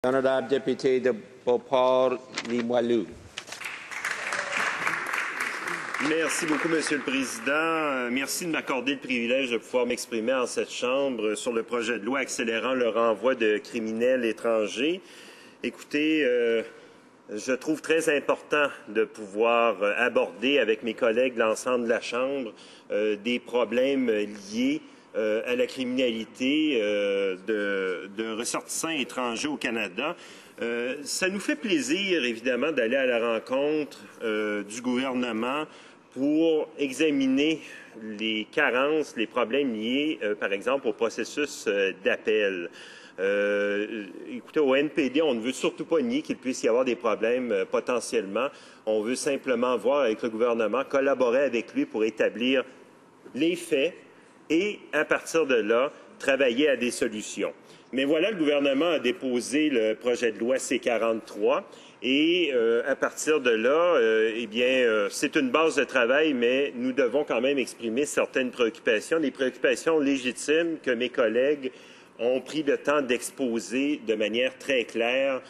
Honorable député de Beauport-Limoilou. Merci beaucoup, Monsieur le Président. Merci de m'accorder le privilège de pouvoir m'exprimer en cette Chambre sur le projet de loi accélérant le renvoi de criminels étrangers. Écoutez, je trouve très important de pouvoir aborder avec mes collègues de l'ensemble de la Chambre des problèmes liés à la criminalité de ressortissants étrangers au Canada. Ça nous fait plaisir, évidemment, d'aller à la rencontre du gouvernement pour examiner les carences, les problèmes liés, par exemple, au processus d'appel. Écoutez, au NPD, on ne veut surtout pas nier qu'il puisse y avoir des problèmes potentiellement. On veut simplement voir avec le gouvernement, collaborer avec lui pour établir les faits et, à partir de là, travailler à des solutions. Mais voilà, le gouvernement a déposé le projet de loi C-43 et à partir de là, c'est une base de travail, mais nous devons quand même exprimer certaines préoccupations, des préoccupations légitimes que mes collègues ont pris le temps d'exposer de manière très claire,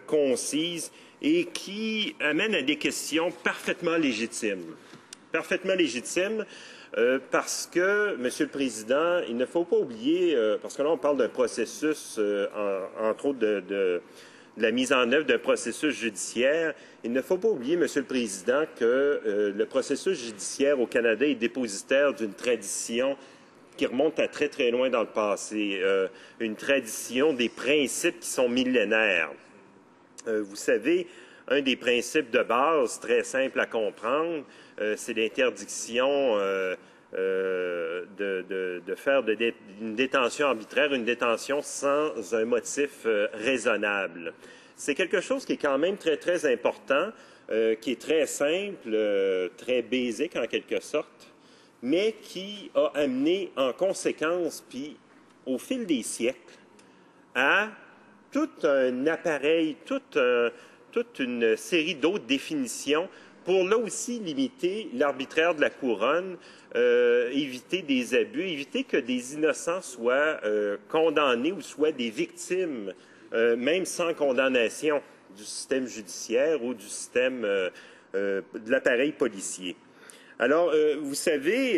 concise et qui amènent à des questions parfaitement légitimes. Parfaitement légitimes. Parce que, Monsieur le Président, il ne faut pas oublier, parce que là, on parle d'un processus, entre autres, de la mise en œuvre d'un processus judiciaire. Il ne faut pas oublier, Monsieur le Président, que le processus judiciaire au Canada est dépositaire d'une tradition qui remonte à très, très loin dans le passé, une tradition des principes qui sont millénaires. Vous savez, un des principes de base, très simple à comprendre, c'est l'interdiction de faire une détention arbitraire, une détention sans un motif raisonnable. C'est quelque chose qui est quand même très, très important, qui est très simple, très basique en quelque sorte, mais qui a amené en conséquence, puis au fil des siècles, à tout un appareil, toute une série d'autres définitions pour là aussi limiter l'arbitraire de la couronne, éviter des abus, éviter que des innocents soient condamnés ou soient des victimes, même sans condamnation du système judiciaire ou du système de l'appareil policier. Alors, vous savez,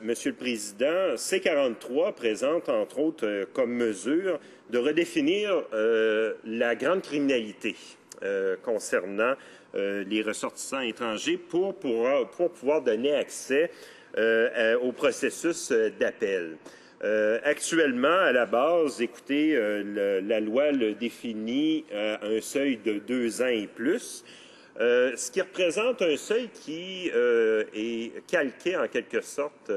Monsieur le Président, C-43 présente, entre autres, comme mesure de redéfinir la grande criminalité concernant les ressortissants étrangers pour pouvoir donner accès au processus d'appel. Actuellement, à la base, écoutez, la loi le définit à un seuil de 2 ans et plus, ce qui représente un seuil qui est calqué en quelque sorte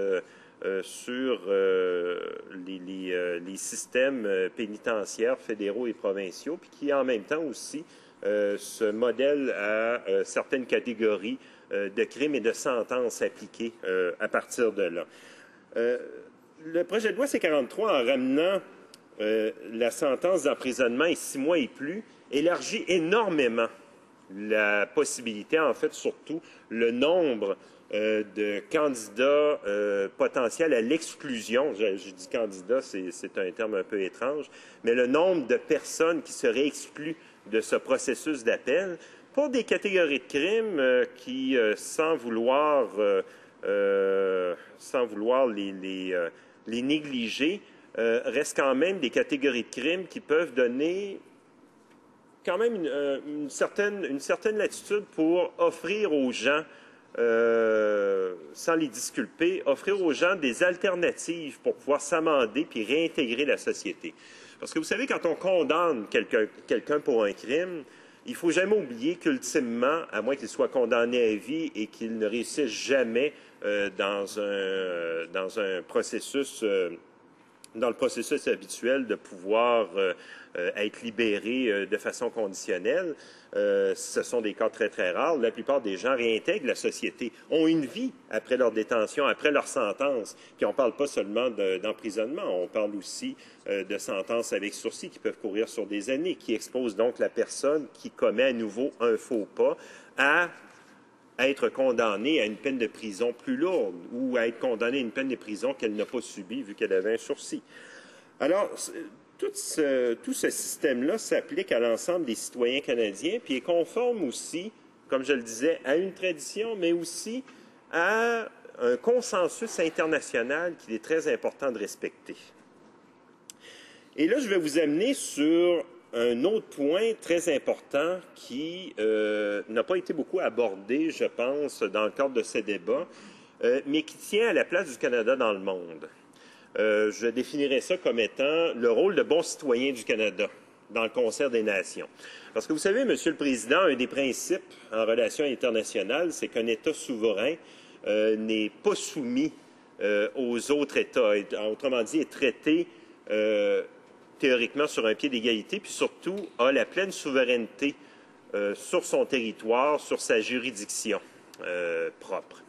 sur les systèmes pénitentiaires fédéraux et provinciaux, puis qui en même temps aussi se modèle à certaines catégories de crimes et de sentences appliquées à partir de là. Le projet de loi C-43, en ramenant la sentence d'emprisonnement et 6 mois et plus, élargit énormément la possibilité, en fait, surtout le nombre de candidats potentiels à l'exclusion. Je dis candidat, c'est un terme un peu étrange, mais le nombre de personnes qui seraient exclues de ce processus d'appel pour des catégories de crimes qui, sans vouloir les négliger, restent quand même des catégories de crimes qui peuvent donner quand même une certaine latitude pour offrir aux gens, sans les disculper, offrir aux gens des alternatives pour pouvoir s'amender puis réintégrer la société. Parce que vous savez, quand on condamne quelqu'un pour un crime, il ne faut jamais oublier qu'ultimement, à moins qu'il soit condamné à vie et qu'il ne réussisse jamais dans un processus dans le processus habituel de pouvoir être libéré de façon conditionnelle. Ce sont des cas très, très rares. La plupart des gens réintègrent la société, ont une vie après leur détention, après leur sentence. Puis on ne parle pas seulement d'emprisonnement, on parle aussi de sentences avec sursis qui peuvent courir sur des années, qui exposent donc la personne qui commet à nouveau un faux pas à être condamnée à une peine de prison plus lourde ou à être condamnée à une peine de prison qu'elle n'a pas subie vu qu'elle avait un sursis. Alors, tout ce système-là s'applique à l'ensemble des citoyens canadiens, puis est conforme aussi, comme je le disais, à une tradition, mais aussi à un consensus international qu'il est très important de respecter. Et là, je vais vous amener sur un autre point très important qui n'a pas été beaucoup abordé, je pense, dans le cadre de ces débats, mais qui tient à la place du Canada dans le monde. Je définirais ça comme étant le rôle de bon citoyen du Canada dans le concert des nations. Parce que vous savez, Monsieur le Président, un des principes en relations internationales, c'est qu'un État souverain n'est pas soumis aux autres États. Autrement dit, est traité théoriquement sur un pied d'égalité, puis surtout a la pleine souveraineté sur son territoire, sur sa juridiction propre.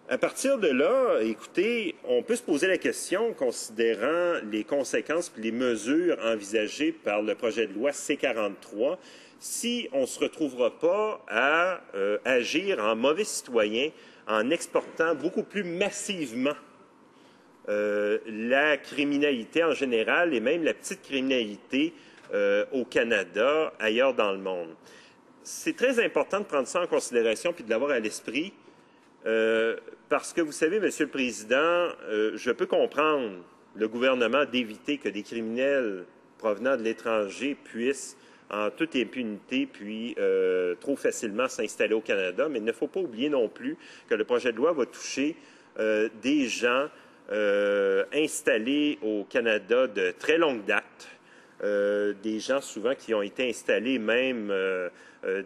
À partir de là, écoutez, on peut se poser la question, considérant les conséquences et les mesures envisagées par le projet de loi C-43, si on ne se retrouvera pas à agir en mauvais citoyen en exportant beaucoup plus massivement la criminalité en général et même la petite criminalité au Canada, ailleurs dans le monde. C'est très important de prendre ça en considération puis de l'avoir à l'esprit. Parce que, vous savez, Monsieur le Président, je peux comprendre le gouvernement d'éviter que des criminels provenant de l'étranger puissent, en toute impunité, puis trop facilement s'installer au Canada, mais il ne faut pas oublier non plus que le projet de loi va toucher des gens installés au Canada de très longue date, des gens souvent qui ont été installés même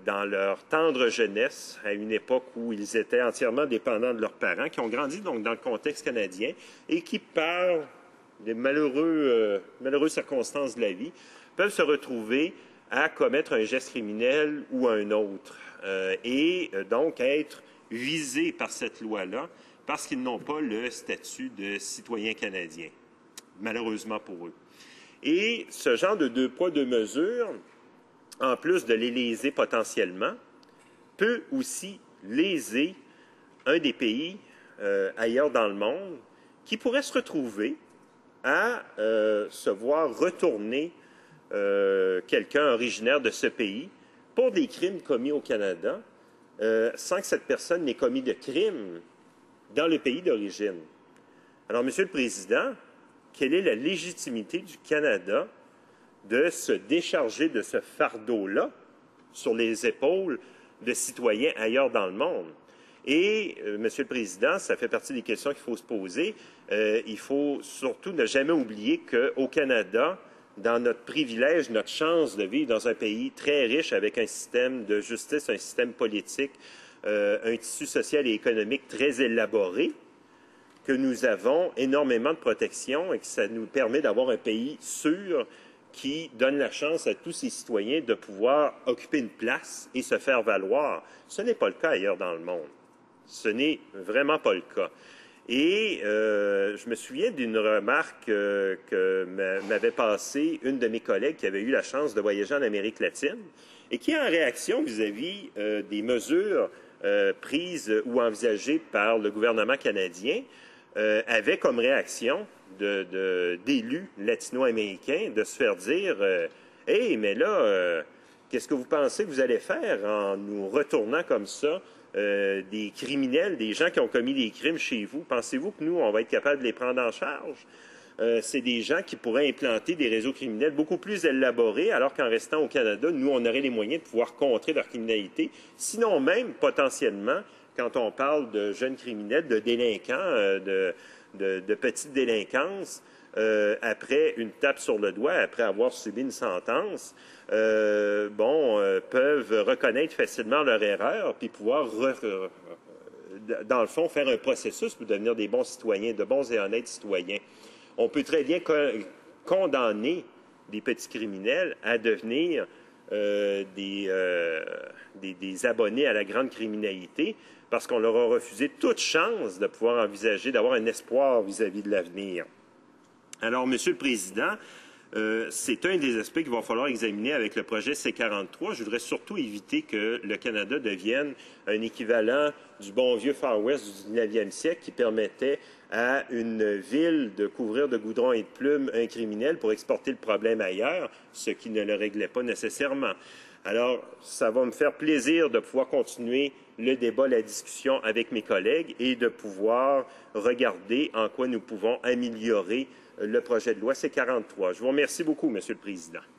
dans leur tendre jeunesse, à une époque où ils étaient entièrement dépendants de leurs parents, qui ont grandi donc dans le contexte canadien et qui, par des mallheureuses circonstances de la vie, peuvent se retrouver à commettre un geste criminel ou un autre et donc être visés par cette loi-là parce qu'ils n'ont pas le statut de citoyen canadien, malheureusement pour eux. Et ce genre de deux poids, deux mesures, en plus de les léser potentiellement, peut aussi léser un des pays ailleurs dans le monde qui pourrait se retrouver à se voir retourner quelqu'un originaire de ce pays pour des crimes commis au Canada sans que cette personne n'ait commis de crime dans le pays d'origine. Alors, Monsieur le Président, quelle est la légitimité du Canada de se décharger de ce fardeau-là sur les épaules de citoyens ailleurs dans le monde? Et, Monsieur le Président, ça fait partie des questions qu'il faut se poser. Il faut surtout ne jamais oublier qu'au Canada, dans notre privilège, notre chance de vivre dans un pays très riche avec un système de justice, un système politique, un tissu social et économique très élaboré, que nous avons énormément de protection et que ça nous permet d'avoir un pays sûr qui donne la chance à tous ses citoyens de pouvoir occuper une place et se faire valoir. Ce n'est pas le cas ailleurs dans le monde. Ce n'est vraiment pas le cas. Et je me souviens d'une remarque que m'avait passée une de mes collègues qui avait eu la chance de voyager en Amérique latine et qui, en réaction vis-à-vis des mesures prises ou envisagées par le gouvernement canadien, avait comme réaction d'élus latino-américains de se faire dire « Hey, mais là, qu'est-ce que vous pensez que vous allez faire en nous retournant comme ça des criminels, des gens qui ont commis des crimes chez vous? Pensez-vous que nous, on va être capable de les prendre en charge? » C'est des gens qui pourraient implanter des réseaux criminels beaucoup plus élaborés, alors qu'en restant au Canada, nous, on aurait les moyens de pouvoir contrer leur criminalité, sinon même, potentiellement, quand on parle de jeunes criminels, de délinquants, de petites délinquances, après une tape sur le doigt, après avoir subi une sentence, peuvent reconnaître facilement leur erreur, puis pouvoir, dans le fond, faire un processus pour devenir des bons citoyens, de bons et honnêtes citoyens. On peut très bien condamner des petits criminels à devenir des abonnés à la grande criminalité parce qu'on leur a refusé toute chance de pouvoir envisager, d'avoir un espoir vis-à-vis de l'avenir. Alors, Monsieur le Président, c'est un des aspects qu'il va falloir examiner avec le projet C-43. Je voudrais surtout éviter que le Canada devienne un équivalent du bon vieux Far West du 19e siècle qui permettait à une ville de couvrir de goudron et de plumes un criminel pour exporter le problème ailleurs, ce qui ne le réglait pas nécessairement. Alors, ça va me faire plaisir de pouvoir continuer le débat, la discussion avec mes collègues et de pouvoir regarder en quoi nous pouvons améliorer le projet de loi C-43. Je vous remercie beaucoup, Monsieur le Président.